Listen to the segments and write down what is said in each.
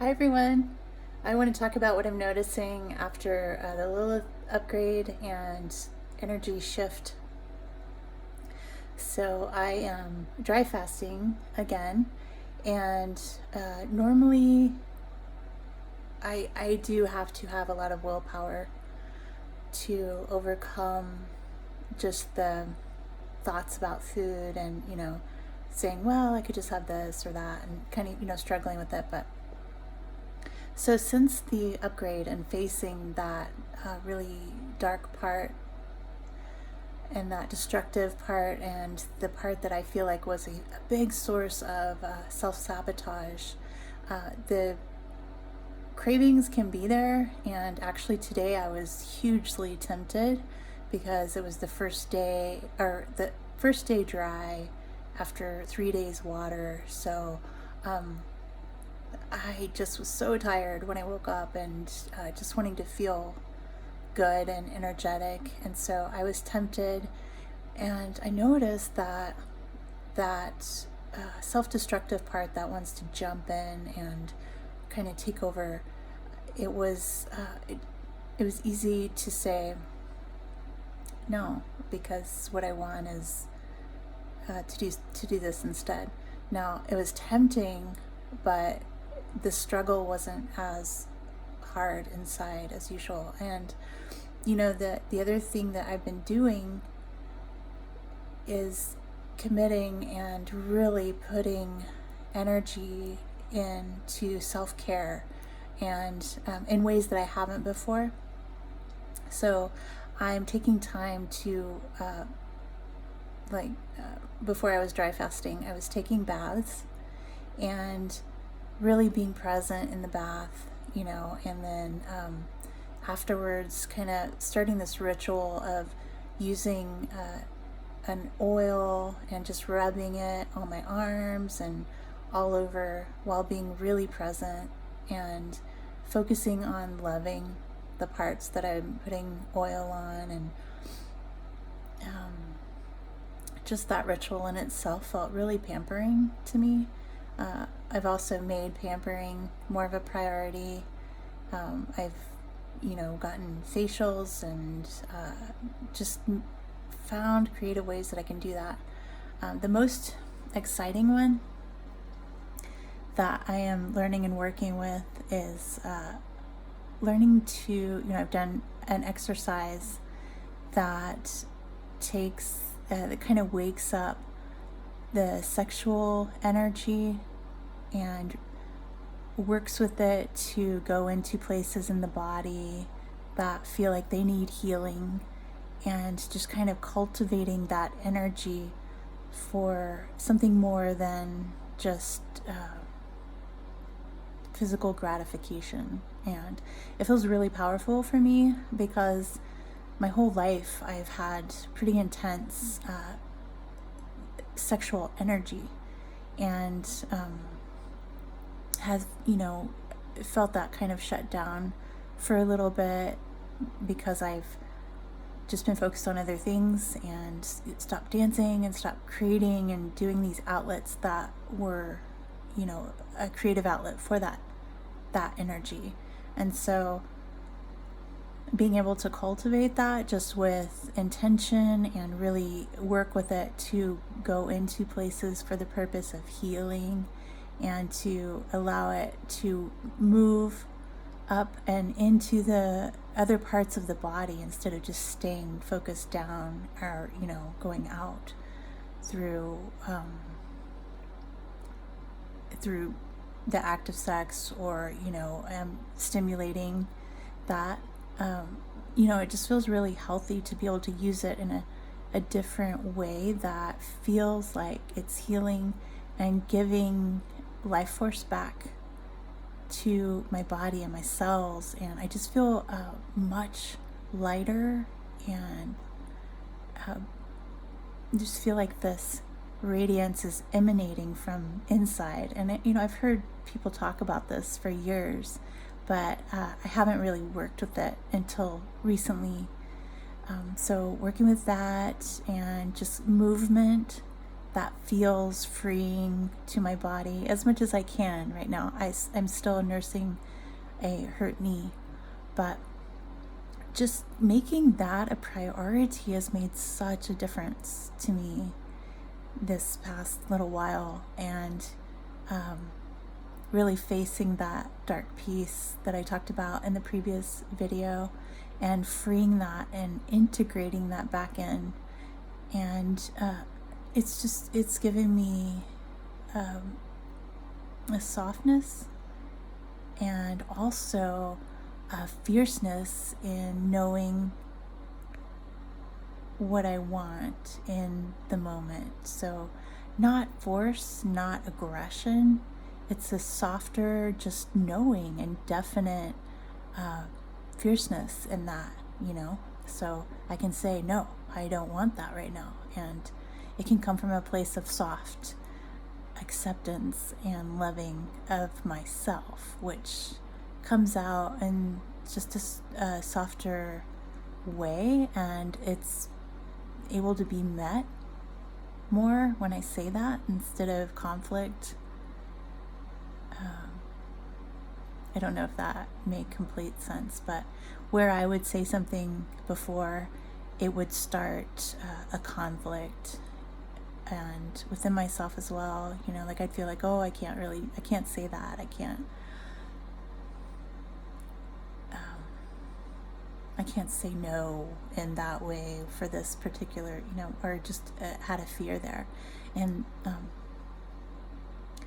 Hi everyone. I want to talk about what I'm noticing after the Lilith upgrade and energy shift. So I am dry fasting again, and normally I do have to have a lot of willpower to overcome just the thoughts about food and saying, well, I could just have this or that, and kind of struggling with it. But so since the upgrade and facing that really dark part and that destructive part and the part that I feel like was a big source of self-sabotage, the cravings can be there. And actually today I was hugely tempted because it was the first day dry after 3 days water. So I just was so tired when I woke up and just wanting to feel good and energetic. And so I was tempted, and I noticed that self-destructive part that wants to jump in and kind of take over. It was easy to say no, because what I want is to do this instead. Now it was tempting, but the struggle wasn't as hard inside as usual. And the other thing that I've been doing is committing and really putting energy into self-care, and in ways that I haven't before. So I'm taking time to before I was dry fasting, I was taking baths and really being present in the bath, and then afterwards kind of starting this ritual of using an oil and just rubbing it on my arms and all over while being really present and focusing on loving the parts that I'm putting oil on. And just that ritual in itself felt really pampering to me. I've also made pampering more of a priority. I've, gotten facials and just found creative ways that I can do that. The most exciting one that I am learning and working with is learning to, I've done an exercise that that kind of wakes up the sexual energy and works with it to go into places in the body that feel like they need healing, and just kind of cultivating that energy for something more than just physical gratification. And it feels really powerful for me because my whole life I've had pretty intense sexual energy, and has felt that kind of shut down for a little bit because I've just been focused on other things and stopped dancing and stopped creating and doing these outlets that were a creative outlet for that energy. And so being able to cultivate that just with intention and really work with it to go into places for the purpose of healing and to allow it to move up and into the other parts of the body instead of just staying focused down or going out through the act of sex or stimulating that. It just feels really healthy to be able to use it in a different way that feels like it's healing and giving life force back to my body and my cells. And I just feel much lighter, and just feel like this radiance is emanating from inside. And I've heard people talk about this for years, but I haven't really worked with it until recently. So working with that and just movement that feels freeing to my body as much as I can right now. I'm still nursing a hurt knee, but just making that a priority has made such a difference to me this past little while, and really facing that dark piece that I talked about in the previous video and freeing that and integrating that back in. And it's given me a softness and also a fierceness in knowing what I want in the moment. So not force, not aggression. It's a softer, just knowing and definite fierceness in that, So I can say, no, I don't want that right now. And it can come from a place of soft acceptance and loving of myself, which comes out in just a softer way, and it's able to be met more when I say that instead of conflict. I don't know if that made complete sense, but where I would say something before, it would start a conflict, and within myself as well, like I'd feel like, oh, I can't say that, I can't say no in that way for this particular, or just had a fear there. And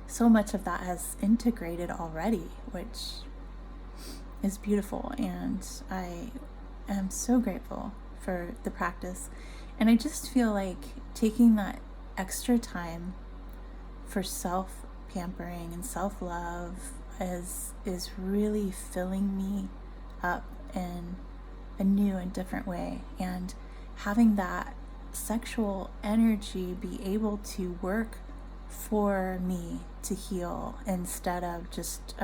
so much of that has integrated already, which is beautiful. And I am so grateful for the practice. And I just feel like taking that extra time for self-pampering and self-love is really filling me up in a new and different way, and having that sexual energy be able to work for me to heal instead of just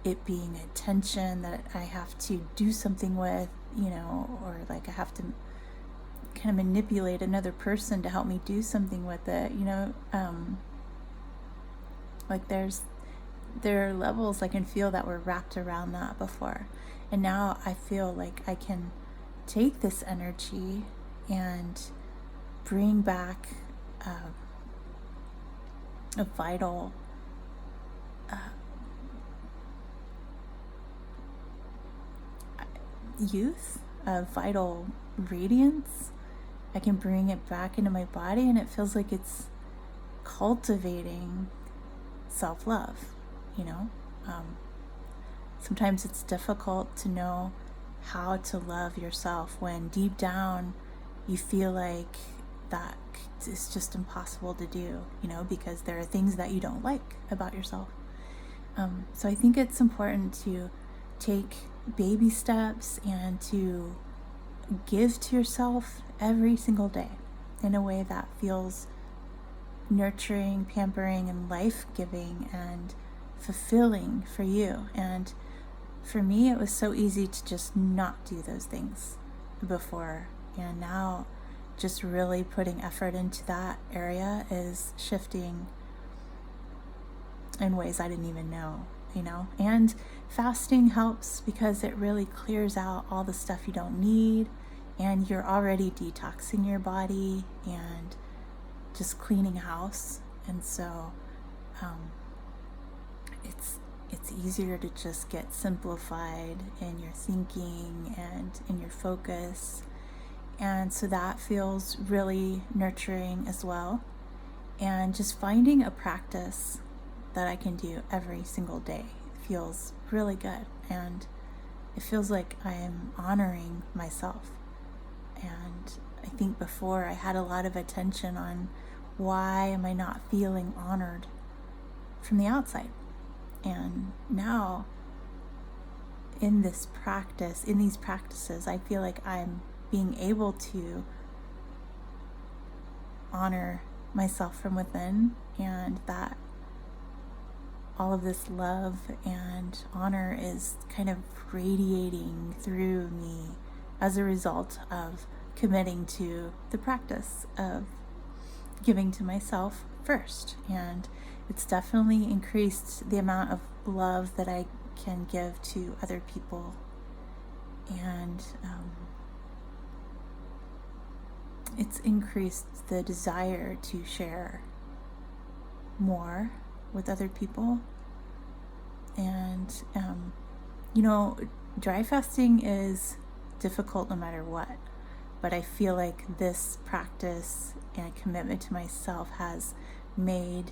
it being a tension that I have to do something with, or like I have to kind of manipulate another person to help me do something with it, like there are levels I can feel that were wrapped around that before. And now I feel like I can take this energy and bring back a vital youth, a vital radiance. I can bring it back into my body, and it feels like it's cultivating self-love, Sometimes it's difficult to know how to love yourself when deep down you feel like that is just impossible to do, because there are things that you don't like about yourself. So I think it's important to take baby steps and to give to yourself every single day in a way that feels nurturing, pampering, and life-giving and fulfilling for you. And for me, it was so easy to just not do those things before, and now just really putting effort into that area is shifting in ways I didn't even know, And fasting helps because it really clears out all the stuff you don't need, and you're already detoxing your body and just cleaning house. And so it's easier to just get simplified in your thinking and in your focus. And so that feels really nurturing as well. And just finding a practice that I can do every single day feels really good. And it feels like I am honoring myself. And I think before I had a lot of attention on why am I not feeling honored from the outside. And now in these practices, I feel like I'm being able to honor myself from within, and that all of this love and honor is kind of radiating through me as a result of committing to the practice of giving to myself first. And it's definitely increased the amount of love that I can give to other people. And it's increased the desire to share more with other people. And, dry fasting is difficult no matter what. But I feel like this practice and commitment to myself has made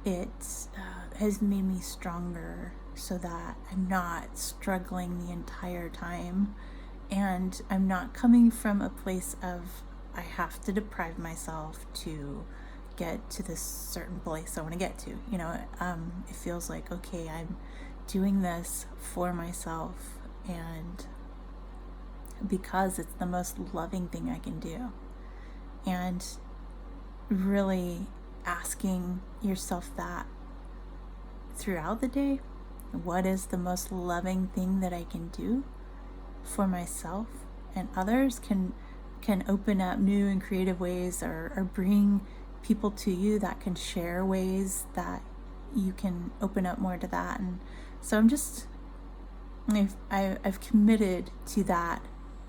me stronger, so that I'm not struggling the entire time, and I'm not coming from a place of I have to deprive myself to get to this certain place I want to get to. It feels like, okay, I'm doing this for myself, and because it's the most loving thing I can do. And really asking yourself that throughout the day, what is the most loving thing that I can do for myself? And others can open up new and creative ways, or bring people to you that can share ways that you can open up more to that. And so I've committed to that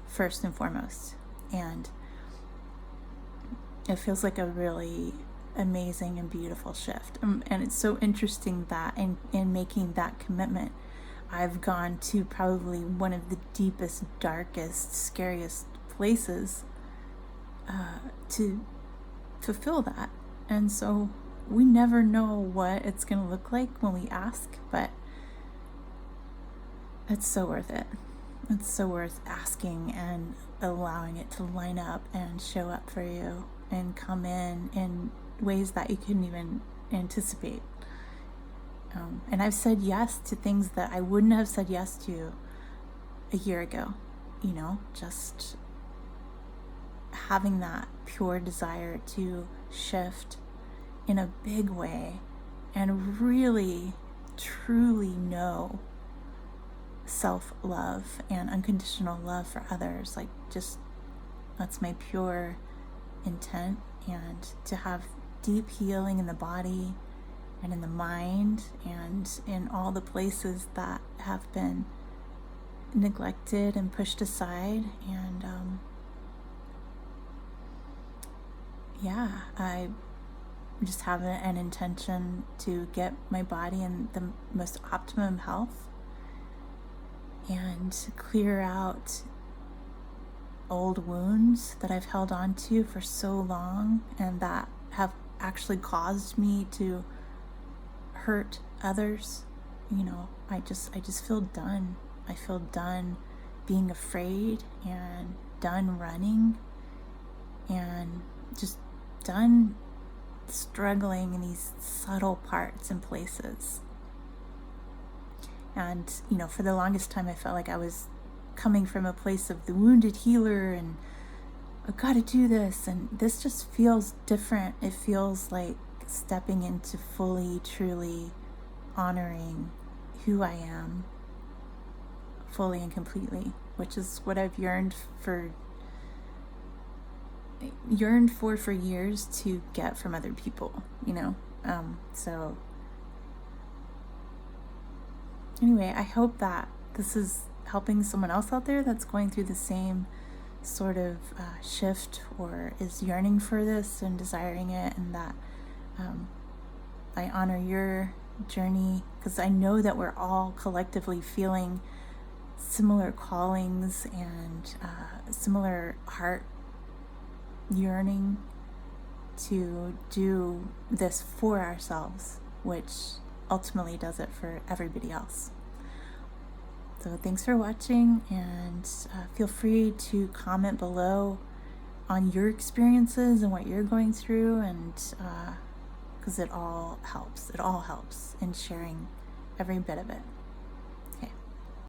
first and foremost, and it feels like a really amazing and beautiful shift. And it's so interesting that in making that commitment, I've gone to probably one of the deepest, darkest, scariest places to fulfill that. And so we never know what it's going to look like when we ask, but it's so worth it. It's so worth asking and allowing it to line up and show up for you and come in ways that you couldn't even anticipate. And I've said yes to things that I wouldn't have said yes to a year ago, just having that pure desire to shift in a big way and really, truly know self-love and unconditional love for others. Like, just that's my pure intent. And to have deep healing in the body and in the mind and in all the places that have been neglected and pushed aside. And I just have an intention to get my body in the most optimum health and clear out old wounds that I've held on to for so long, and that have actually caused me to hurt others. I just feel done. I feel done being afraid, and done running, and just done struggling in these subtle parts and places. And, for the longest time, I felt like I was coming from a place of the wounded healer, and I've got to do this. And this just feels different. It feels like stepping into fully, truly honoring who I am fully and completely, which is what I've yearned for years to get from other people, so anyway, I hope that this is helping someone else out there that's going through the same sort of shift, or is yearning for this and desiring it, and that I honor your journey, because I know that we're all collectively feeling similar callings and similar heart yearning to do this for ourselves, which ultimately does it for everybody else. So thanks for watching, and feel free to comment below on your experiences and what you're going through, and because it all helps in sharing every bit of it.